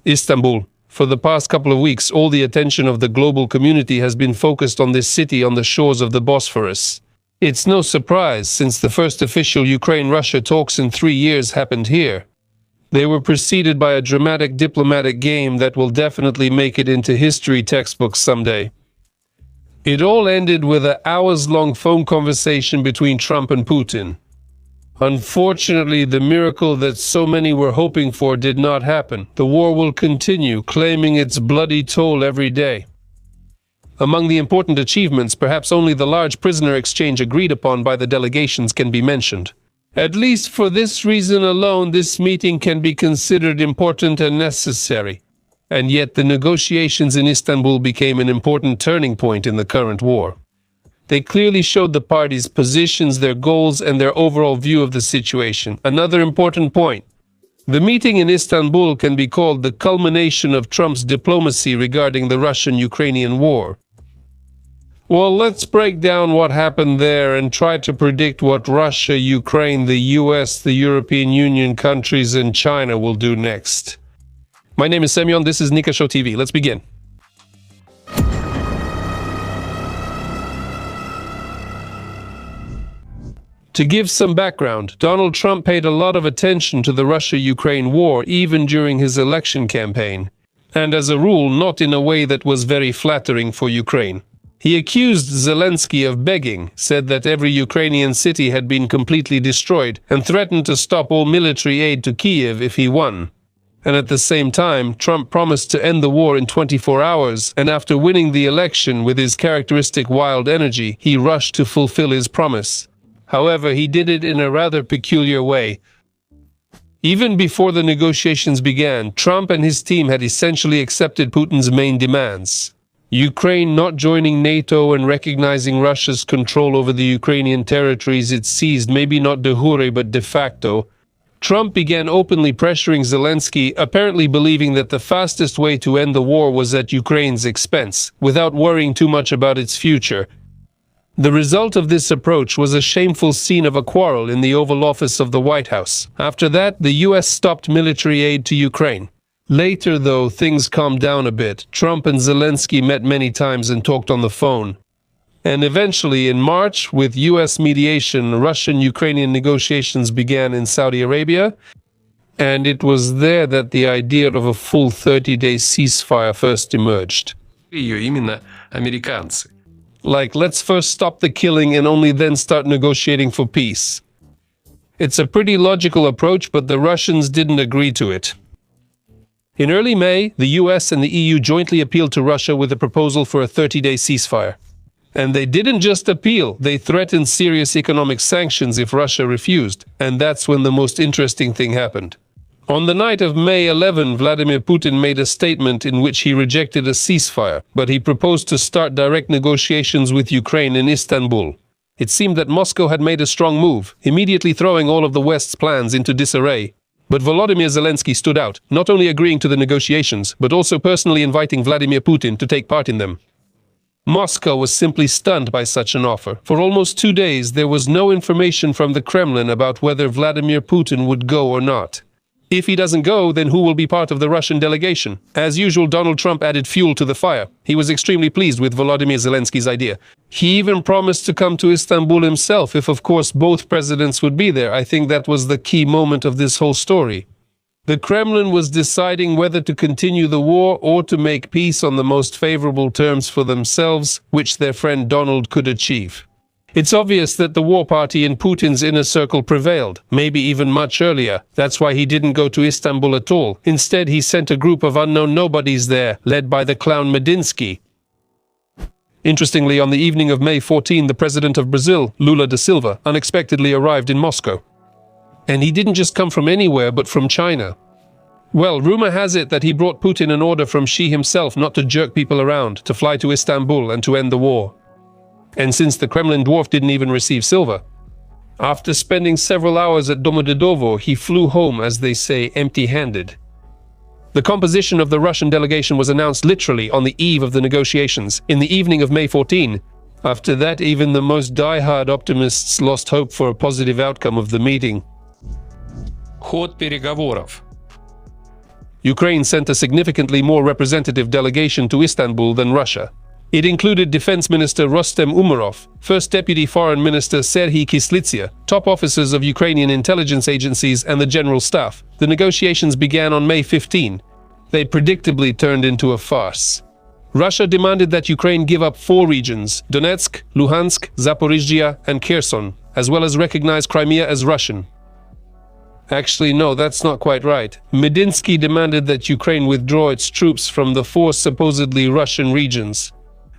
Istanbul. For the past couple of weeks, all the attention of the global community has been focused on this city on the shores of the Bosphorus. It's no surprise, since the first official Ukraine-Russia talks in 3 years happened here. They were preceded by a dramatic diplomatic game that will definitely make it into history textbooks someday. It all ended with an hours-long phone conversation between Trump and Putin. Unfortunately, the miracle that so many were hoping for did not happen. The war will continue, claiming its bloody toll every day. Among the important achievements, perhaps only the large prisoner exchange agreed upon by the delegations can be mentioned. At least for this reason alone, this meeting can be considered important and necessary. And yet the negotiations in Istanbul became an important turning point in the current war. They clearly showed the parties' positions, their goals, and their overall view of the situation. Another important point. The meeting in Istanbul can be called the culmination of Trump's diplomacy regarding the Russian-Ukrainian war. Well, let's break down what happened there and try to predict what Russia, Ukraine, the US, the European Union countries, and China will do next. My name is Semyon, this is Nika Show TV. Let's begin. To give some background, Donald Trump paid a lot of attention to the Russia-Ukraine war even during his election campaign, and as a rule, not in a way that was very flattering for Ukraine. He accused Zelensky of begging, said that every Ukrainian city had been completely destroyed, and threatened to stop all military aid to Kiev if he won. And at the same time, Trump promised to end the war in 24 hours, and after winning the election with his characteristic wild energy, he rushed to fulfill his promise. However, he did it in a rather peculiar way. Even before the negotiations began, Trump and his team had essentially accepted Putin's main demands. Ukraine not joining NATO and recognizing Russia's control over the Ukrainian territories it seized, maybe not de jure but de facto. Trump began openly pressuring Zelensky, apparently believing that the fastest way to end the war was at Ukraine's expense, without worrying too much about its future. The result of this approach was a shameful scene of a quarrel in the Oval Office of the White House. After that, the US stopped military aid to Ukraine. Later, though, things calmed down a bit. Trump and Zelensky met many times and talked on the phone. And eventually, in March, with US mediation, Russian-Ukrainian negotiations began in Saudi Arabia, and it was there that the idea of a full 30-day ceasefire first emerged. Like, let's first stop the killing and only then start negotiating for peace. It's a pretty logical approach, but the Russians didn't agree to it. In early May, the US and the EU jointly appealed to Russia with a proposal for a 30-day ceasefire. And they didn't just appeal, they threatened serious economic sanctions if Russia refused. And that's when the most interesting thing happened. On the night of May 11, Vladimir Putin made a statement in which he rejected a ceasefire, but he proposed to start direct negotiations with Ukraine in Istanbul. It seemed that Moscow had made a strong move, immediately throwing all of the West's plans into disarray. But Volodymyr Zelensky stood out, not only agreeing to the negotiations, but also personally inviting Vladimir Putin to take part in them. Moscow was simply stunned by such an offer. For almost 2 days, there was no information from the Kremlin about whether Vladimir Putin would go or not. If he doesn't go, then who will be part of the Russian delegation? As usual, Donald Trump added fuel to the fire. He was extremely pleased with Volodymyr Zelensky's idea. He even promised to come to Istanbul himself if, of course, both presidents would be there. I think that was the key moment of this whole story. The Kremlin was deciding whether to continue the war or to make peace on the most favorable terms for themselves, which their friend Donald could achieve. It's obvious that the war party in Putin's inner circle prevailed, maybe even much earlier. That's why he didn't go to Istanbul at all. Instead, he sent a group of unknown nobodies there, led by the clown Medinsky. Interestingly, on the evening of May 14, the president of Brazil, Lula da Silva, unexpectedly arrived in Moscow. And he didn't just come from anywhere, but from China. Well, rumor has it that he brought Putin an order from Xi himself not to jerk people around, to fly to Istanbul and to end the war. And since the Kremlin dwarf didn't even receive silver, after spending several hours at Domodedovo, he flew home, as they say, empty-handed. The composition of the Russian delegation was announced literally on the eve of the negotiations, in the evening of May 14. After that, even the most die-hard optimists lost hope for a positive outcome of the meeting. Ход переговоров. Ukraine sent a significantly more representative delegation to Istanbul than Russia. It included Defense Minister Rustem Umerov, First Deputy Foreign Minister Serhiy Kislitsia, top officers of Ukrainian intelligence agencies and the General Staff. The negotiations began on May 15. They predictably turned into a farce. Russia demanded that Ukraine give up 4 regions: Donetsk, Luhansk, Zaporizhia, and Kherson, as well as recognize Crimea as Russian. Actually, no, that's not quite right. Medinsky demanded that Ukraine withdraw its troops from the 4 supposedly Russian regions.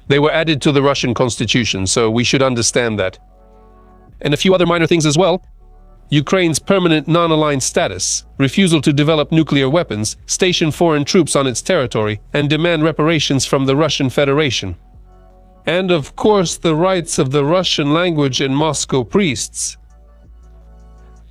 They were added to the Russian constitution, so we should understand that. And a few other minor things as well. Ukraine's permanent non-aligned status, refusal to develop nuclear weapons, station foreign troops on its territory, and demand reparations from the Russian Federation. And of course, the rights of the Russian language and Moscow priests.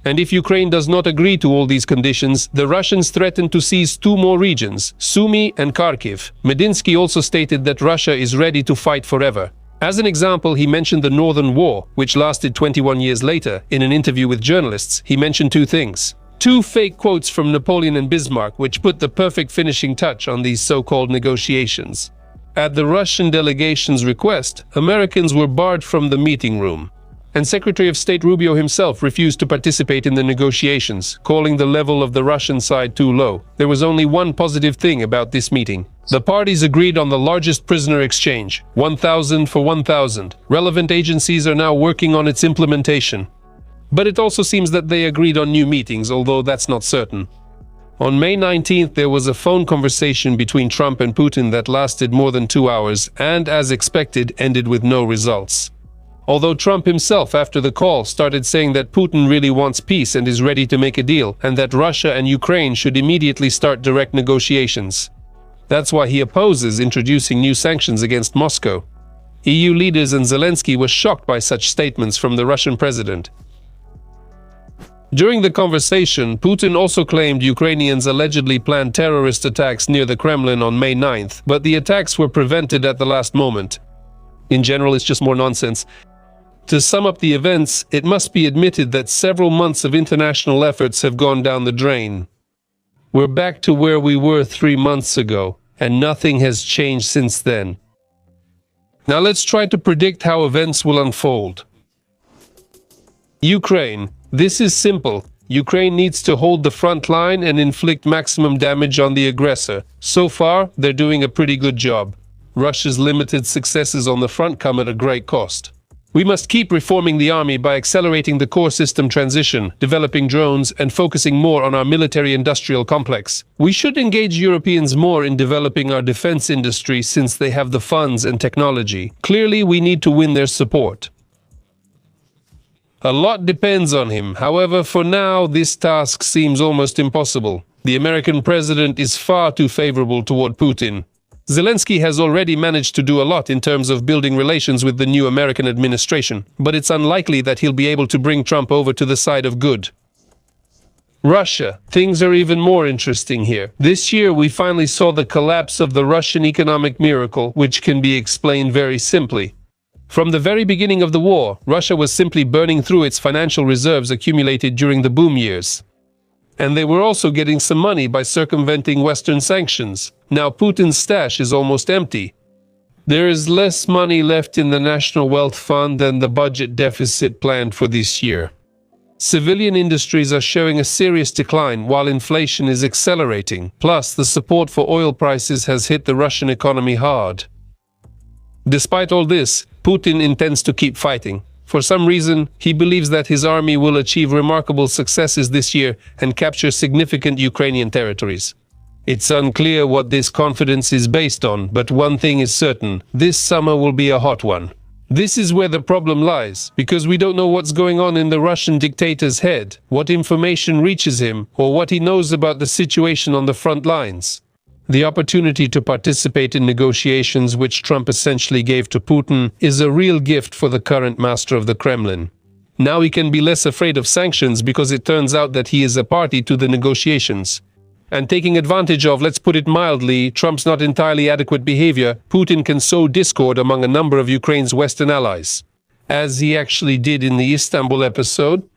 And if Ukraine does not agree to all these conditions, the Russians threaten to seize 2 more regions, Sumy and Kharkiv. Medinsky also stated that Russia is ready to fight forever. As an example, he mentioned the Northern War, which lasted 21 years later. In an interview with journalists, he mentioned 2 things. 2 fake quotes from Napoleon and Bismarck, which put the perfect finishing touch on these so-called negotiations. At the Russian delegation's request, Americans were barred from the meeting room. And Secretary of State Rubio himself refused to participate in the negotiations, calling the level of the Russian side too low. There was only one positive thing about this meeting. The parties agreed on the largest prisoner exchange, 1,000 for 1,000. Relevant agencies are now working on its implementation. But it also seems that they agreed on new meetings, although that's not certain. On May 19th, there was a phone conversation between Trump and Putin that lasted more than 2 hours and, as expected, ended with no results. Although Trump himself, after the call, started saying that Putin really wants peace and is ready to make a deal, and that Russia and Ukraine should immediately start direct negotiations. That's why he opposes introducing new sanctions against Moscow. EU leaders and Zelensky were shocked by such statements from the Russian president. During the conversation, Putin also claimed Ukrainians allegedly planned terrorist attacks near the Kremlin on May 9th, but the attacks were prevented at the last moment. In general, it's just more nonsense. To sum up the events, it must be admitted that several months of international efforts have gone down the drain. We're back to where we were 3 months ago, and nothing has changed since then. Now let's try to predict how events will unfold. Ukraine. This is simple. Ukraine needs to hold the front line and inflict maximum damage on the aggressor. So far, they're doing a pretty good job. Russia's limited successes on the front come at a great cost. We must keep reforming the army by accelerating the core system transition, developing drones, and focusing more on our military-industrial complex. We should engage Europeans more in developing our defense industry since they have the funds and technology. Clearly, we need to win their support. A lot depends on him. However, for now, this task seems almost impossible. The American president is far too favorable toward Putin. Zelensky has already managed to do a lot in terms of building relations with the new American administration, but it's unlikely that he'll be able to bring Trump over to the side of good. Russia. Things are even more interesting here. This year, we finally saw the collapse of the Russian economic miracle, which can be explained very simply. From the very beginning of the war, Russia was simply burning through its financial reserves accumulated during the boom years. And they were also getting some money by circumventing Western sanctions. Now Putin's stash is almost empty. There is less money left in the National Wealth Fund than the budget deficit planned for this year. Civilian industries are showing a serious decline while inflation is accelerating. Plus, the support for oil prices has hit the Russian economy hard. Despite all this, Putin intends to keep fighting. For some reason, he believes that his army will achieve remarkable successes this year and capture significant Ukrainian territories. It's unclear what this confidence is based on, but one thing is certain: this summer will be a hot one. This is where the problem lies, because we don't know what's going on in the Russian dictator's head, what information reaches him, or what he knows about the situation on the front lines. The opportunity to participate in negotiations which Trump essentially gave to Putin is a real gift for the current master of the Kremlin. Now he can be less afraid of sanctions because it turns out that he is a party to the negotiations. And taking advantage of, let's put it mildly, Trump's not entirely adequate behavior, Putin can sow discord among a number of Ukraine's Western allies. As he actually did in the Istanbul episode.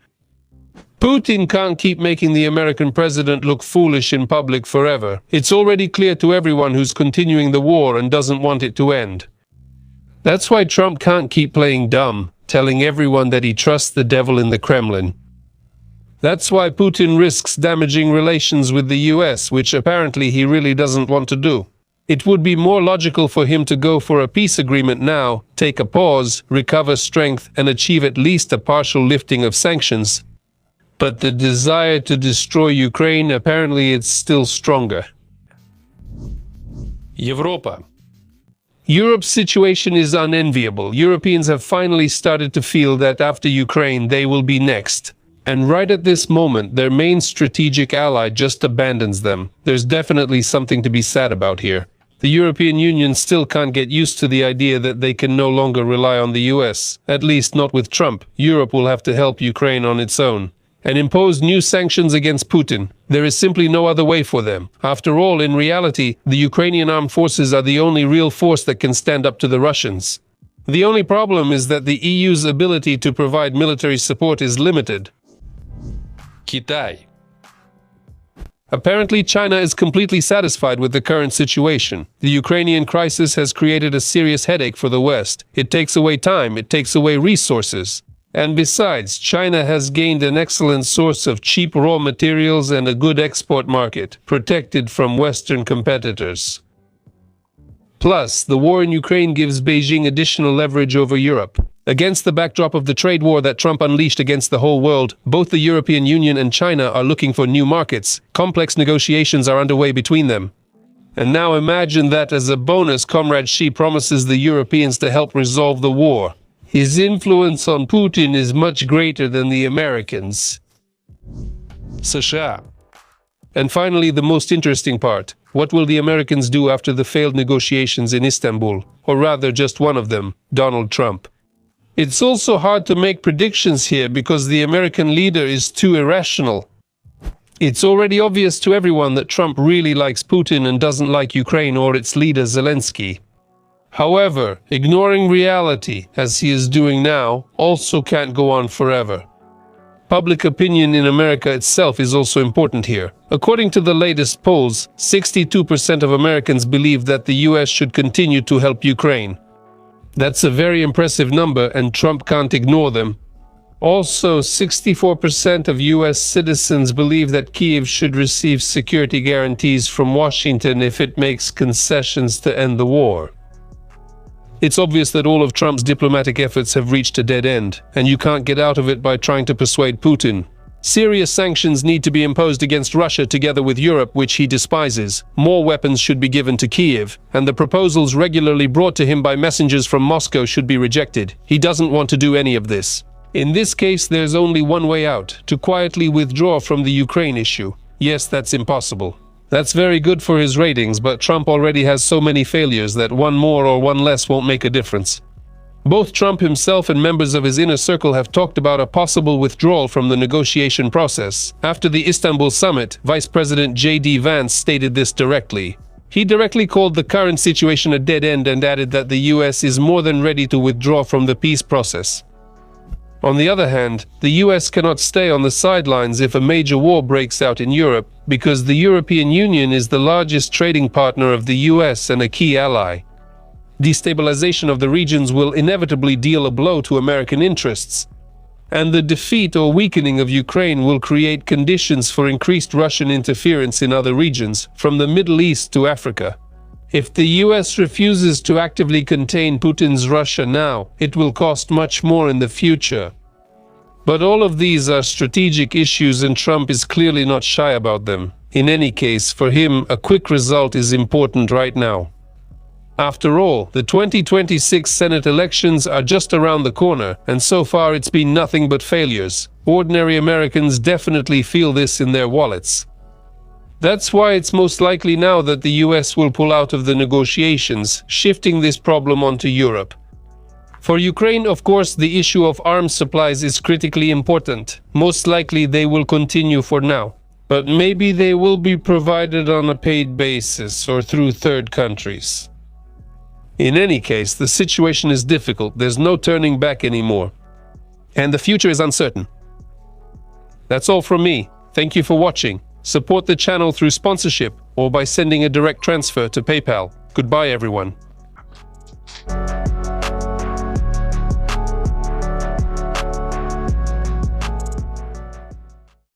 Putin can't keep making the American president look foolish in public forever. It's already clear to everyone who's continuing the war and doesn't want it to end. That's why Trump can't keep playing dumb, telling everyone that he trusts the devil in the Kremlin. That's why Putin risks damaging relations with the US, which apparently he really doesn't want to do. It would be more logical for him to go for a peace agreement now, take a pause, recover strength, and achieve at least a partial lifting of sanctions. But the desire to destroy Ukraine, apparently it's still stronger. Europa. Europe's situation is unenviable. Europeans have finally started to feel that after Ukraine, they will be next. And right at this moment, their main strategic ally just abandons them. There's definitely something to be sad about here. The European Union still can't get used to the idea that they can no longer rely on the US. At least not with Trump. Europe will have to help Ukraine on its own and impose new sanctions against Putin. There is simply no other way for them. After all, in reality, the Ukrainian armed forces are the only real force that can stand up to the Russians. The only problem is that the EU's ability to provide military support is limited. Kitai. Apparently, China is completely satisfied with the current situation. The Ukrainian crisis has created a serious headache for the West. It takes away time, it takes away resources. And besides, China has gained an excellent source of cheap raw materials and a good export market, protected from Western competitors. Plus, the war in Ukraine gives Beijing additional leverage over Europe. Against the backdrop of the trade war that Trump unleashed against the whole world, both the European Union and China are looking for new markets. Complex negotiations are underway between them. And now imagine that as a bonus, Comrade Xi promises the Europeans to help resolve the war. His influence on Putin is much greater than the Americans. США. And finally, the most interesting part. What will the Americans do after the failed negotiations in Istanbul? Or rather, just one of them, Donald Trump. It's also hard to make predictions here because the American leader is too irrational. It's already obvious to everyone that Trump really likes Putin and doesn't like Ukraine or its leader Zelensky. However, ignoring reality, as he is doing now, also can't go on forever. Public opinion in America itself is also important here. According to the latest polls, 62% of Americans believe that the US should continue to help Ukraine. That's a very impressive number, and Trump can't ignore them. Also, 64% of US citizens believe that Kyiv should receive security guarantees from Washington if it makes concessions to end the war. It's obvious that all of Trump's diplomatic efforts have reached a dead end, and you can't get out of it by trying to persuade Putin. Serious sanctions need to be imposed against Russia together with Europe, which he despises. More weapons should be given to Kyiv, and the proposals regularly brought to him by messengers from Moscow should be rejected. He doesn't want to do any of this. In this case, there's only one way out: to quietly withdraw from the Ukraine issue. Yes, that's impossible. That's very good for his ratings, but Trump already has so many failures that one more or one less won't make a difference. Both Trump himself and members of his inner circle have talked about a possible withdrawal from the negotiation process. After the Istanbul summit, Vice President J.D. Vance stated this directly. He directly called the current situation a dead end and added that the US is more than ready to withdraw from the peace process. On the other hand, the US cannot stay on the sidelines if a major war breaks out in Europe, because the European Union is the largest trading partner of the US and a key ally. Destabilization of the regions will inevitably deal a blow to American interests, and the defeat or weakening of Ukraine will create conditions for increased Russian interference in other regions, from the Middle East to Africa. If the US refuses to actively contain Putin's Russia now, it will cost much more in the future. But all of these are strategic issues, and Trump is clearly not shy about them. In any case, for him, a quick result is important right now. After all, the 2026 Senate elections are just around the corner, and so far it's been nothing but failures. Ordinary Americans definitely feel this in their wallets. That's why it's most likely now that the US will pull out of the negotiations, shifting this problem onto Europe. For Ukraine, of course, the issue of arms supplies is critically important. Most likely they will continue for now. But maybe they will be provided on a paid basis or through third countries. In any case, the situation is difficult. There's no turning back anymore. And the future is uncertain. That's all from me. Thank you for watching. Support the channel through sponsorship or by sending a direct transfer to PayPal. Goodbye, everyone.